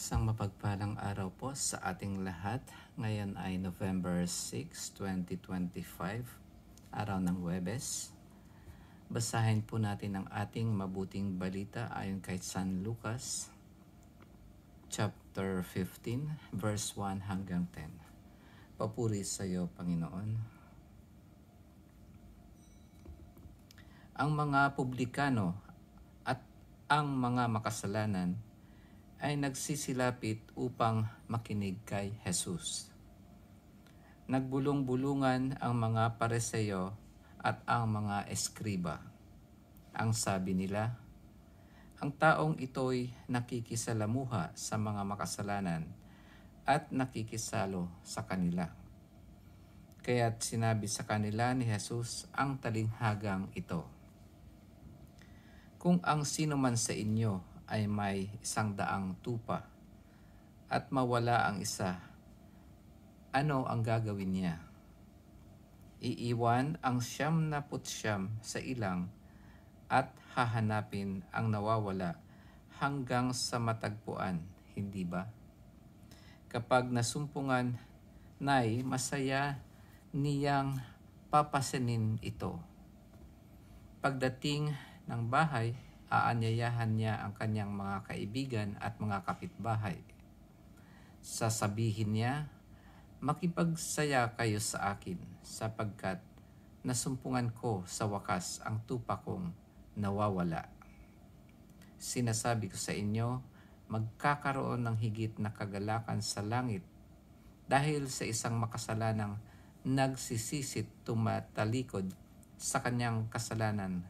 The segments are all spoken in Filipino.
Isang mapagpalang araw po sa ating lahat. Ngayon ay November 6, 2025, araw ng Huwebes. Basahin po natin ang ating mabuting balita ayon kay San Lucas, chapter 15, verse 1 hanggang 10. Papuri sa iyo, Panginoon. Ang mga publikano at ang mga makasalanan ay nagsisilapit upang makinig kay Jesus. Nagbulong-bulungan ang mga Pariseo at ang mga eskriba. Ang sabi nila, ang taong ito'y nakikisalamuha sa mga makasalanan at nakikisalo sa kanila. Kaya't sinabi sa kanila ni Jesus ang talinghagang ito, kung ang sino man sa inyo ay may 100 tupa at mawala ang isa, ano ang gagawin niya? Iiwan ang 99 sa ilang at hahanapin ang nawawala hanggang sa matagpuan, hindi ba? Kapag nasumpungan, nay masaya niyang papasanin ito. Pagdating ng bahay, aanyayahan niya ang kanyang mga kaibigan at mga kapitbahay. Sasabihin niya, makipagsaya kayo sa akin sapagkat nasumpungan ko sa wakas ang tupa kong nawawala. Sinasabi ko sa inyo, magkakaroon ng higit na kagalakan sa langit dahil sa isang makasalanang nagsisisit tumatalikod sa kanyang kasalanan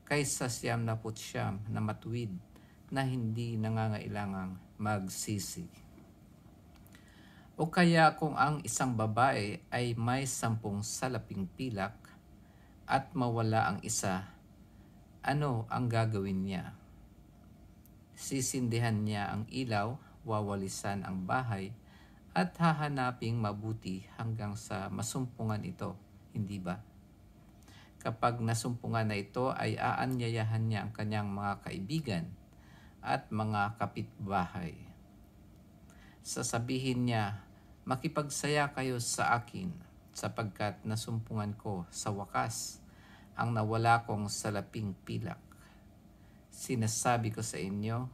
kaysa 99 na matuwid na hindi nangangailangang magsisi. O kaya kung ang isang babae ay may 10 salaping pilak at mawala ang isa, ano ang gagawin niya? Sisindihan niya ang ilaw, wawalisan ang bahay, at hahanaping mabuti hanggang sa masumpungan ito, hindi ba? Kapag nasumpungan na ito ay aanyayahan niya ang kanyang mga kaibigan at mga kapitbahay. Sasabihin niya, makipagsaya kayo sa akin sapagkat nasumpungan ko sa wakas ang nawala kong salaping pilak. Sinasabi ko sa inyo,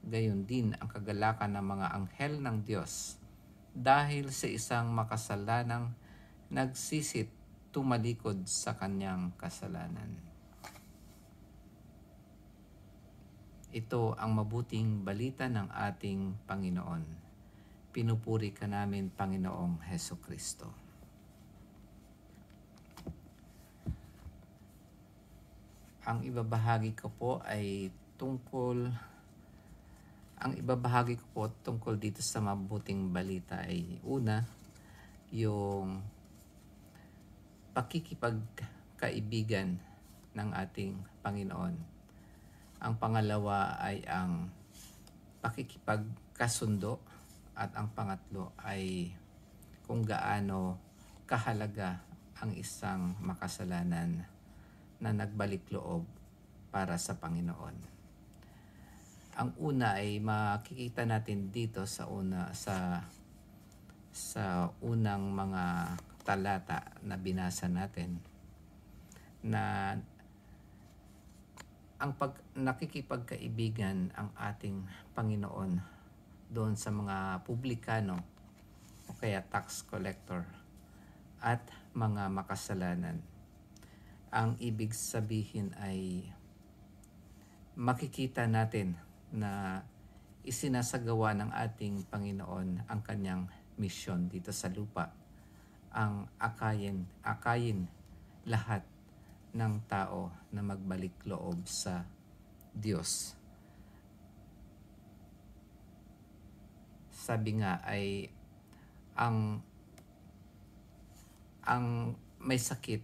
gayon din ang kagalakan ng mga anghel ng Diyos dahil sa isang makasalanang nagsisit tumalikod sa kanyang kasalanan. Ito ang mabuting balita ng ating Panginoon. Pinupuri ka namin, Panginoong Hesukristo. Ang ibabahagi ko po tungkol dito sa mabuting balita ay una, yung pakikipagkaibigan ng ating Panginoon. Ang pangalawa ay ang pakikipagkasundo at ang pangatlo ay kung gaano kahalaga ang isang makasalanan na nagbalik loob para sa Panginoon. Ang una ay makikita natin dito sa unang mga talata na binasa natin na nakikipagkaibigan ang ating Panginoon doon sa mga publikano o kaya tax collector at mga makasalanan. Ang ibig sabihin ay makikita natin na isinasagawa ng ating Panginoon ang kanyang misyon dito sa lupa, ang akayin lahat ng tao na magbalik loob sa Diyos. Sabi nga ay ang may sakit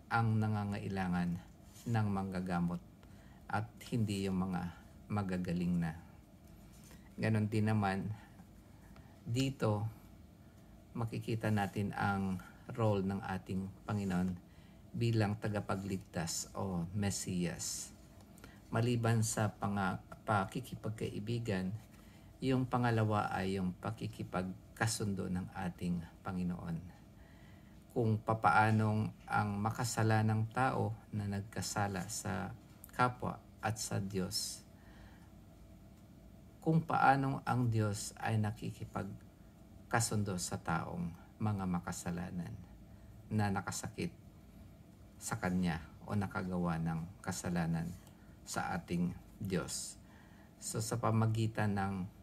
ang nangangailangan ng manggagamot at hindi yung mga magagaling na. Ganon din naman dito makikita natin ang role ng ating Panginoon bilang tagapagligtas o Mesiyas. Maliban sa pakikipagkaibigan, Yung pangalawa ay yung pakikipagkasundo ng ating Panginoon. Kung papaanong ang makasalanang tao na nagkasala sa kapwa at sa Diyos, kung paanong ang Diyos ay nakikipagkasundo sa taong mga makasalanan na nakasakit sa Kanya o nakagawa ng kasalanan sa ating Diyos. So sa pamagitan ng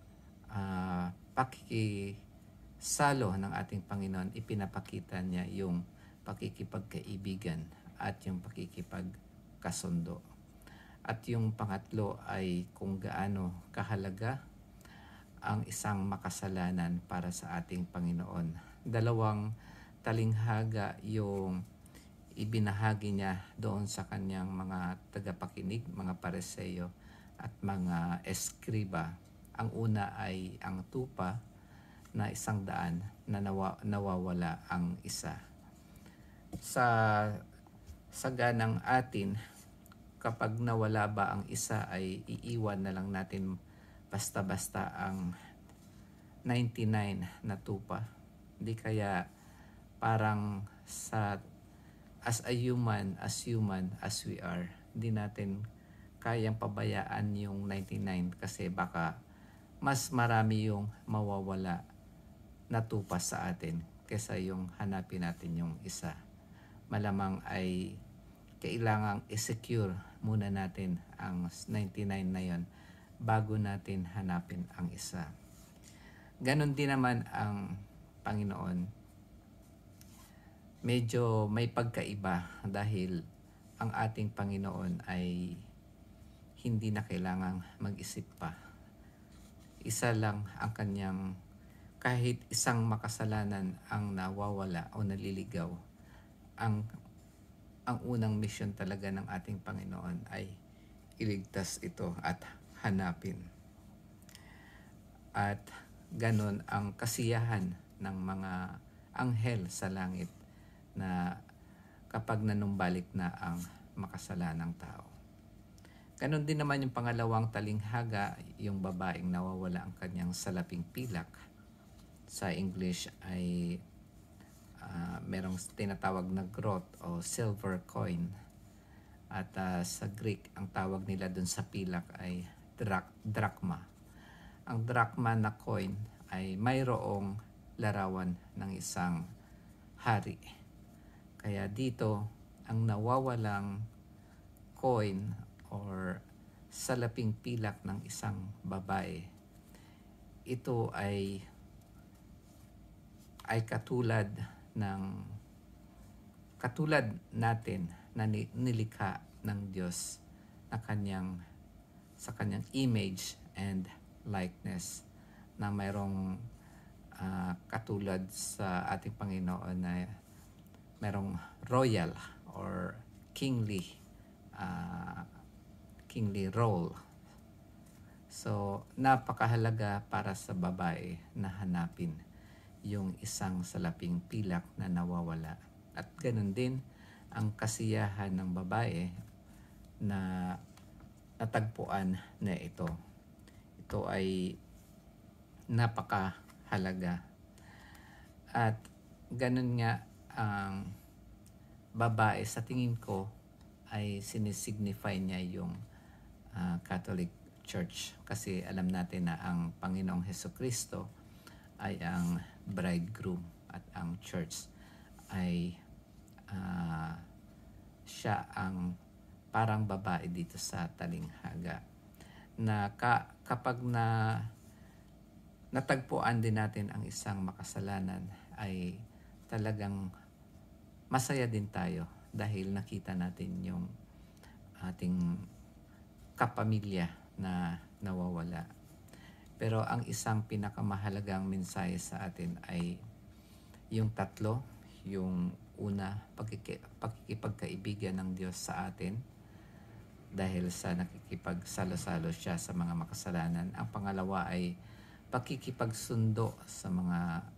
pakikisalo ng ating Panginoon, ipinapakita niya yung pakikipagkaibigan at yung pakikipagkasundo. At yung pangatlo ay kung gaano kahalaga ang isang makasalanan para sa ating Panginoon. Dalawang talinghaga yung ibinahagi niya doon sa kanyang mga tagapakinig, mga Pariseo at mga eskriba. Ang una ay ang tupa na 100 na nawawala ang isa. Sa ganang atin, kapag nawala ba ang isa ay iiwan na lang natin basta-basta ang 99 na tupa. Di kaya parang as human as we are, di natin kayang pabayaan yung 99 kasi baka mas marami yung mawawala na tupa sa atin kaysa yung hanapin natin yung isa. Malamang ay kailangang i-secure muna natin ang 99 na yon bago natin hanapin ang isa. Ganon din naman ang Panginoon. Medyo may pagkaiba dahil ang ating Panginoon ay hindi na kailangang mag-isip pa. Isa lang ang kanyang, kahit isang makasalanan ang nawawala o naliligaw, ang unang mission talaga ng ating Panginoon ay iligtas ito at hanapin. At ganon ang kasiyahan ng mga anghel sa langit na kapag nanumbalik na ang makasalanang tao. Ganon din naman yung pangalawang talinghaga, yung babaeng nawawala ang kanyang salaping pilak. Sa English ay merong tinatawag na groat o silver coin. At sa Greek, ang tawag nila dun sa pilak ay drachma. Ang drachma na coin ay mayroong larawan ng isang hari. Kaya dito, ang nawawalang coin or salaping pilak ng isang babae, ito ay katulad natin na nilikha ng Diyos na sa kanyang image and likeness, na mayroong katulad sa ating Panginoon na mayroong royal or kingly role. So napakahalaga para sa babae na hanapin yung isang salaping pilak na nawawala. At ganun din ang kasiyahan ng babae na natagpuan na ito. Ito ay napakahalaga. At ganun nga ang babae, sa tingin ko ay sinisignify niya yung Catholic Church. Kasi alam natin na ang Panginoong Hesukristo ay ang bridegroom at ang church ay siya ang parang babae dito sa talinghaga. Na kapag natagpuan din natin ang isang makasalanan, ay talagang masaya din tayo dahil nakita natin yung ating kapamilya na nawawala. Pero ang isang pinakamahalagang mensahe sa atin ay yung tatlo. Yung una, pakikipagkaibigan ng Diyos sa atin dahil sa nakikipagsalo-salo siya sa mga makasalanan. Ang pangalawa ay pakikipagsundo sa mga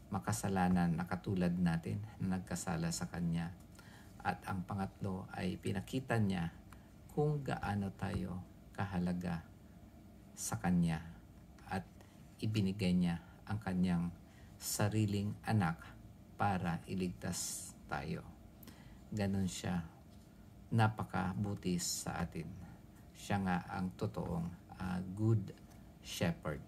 makasalanan na katulad natin na nagkasala sa Kanya. At ang pangatlo ay pinakita niya kung gaano tayo kahalaga sa Kanya. At ibinigay niya ang kanyang sariling anak para iligtas tayo. Ganon siya, napakabuti sa atin. Siya nga ang totoong good shepherd.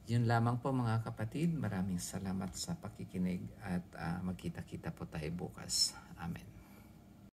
Yun lamang po mga kapatid. Maraming salamat sa pakikinig at magkita-kita po tayo bukas. Amen.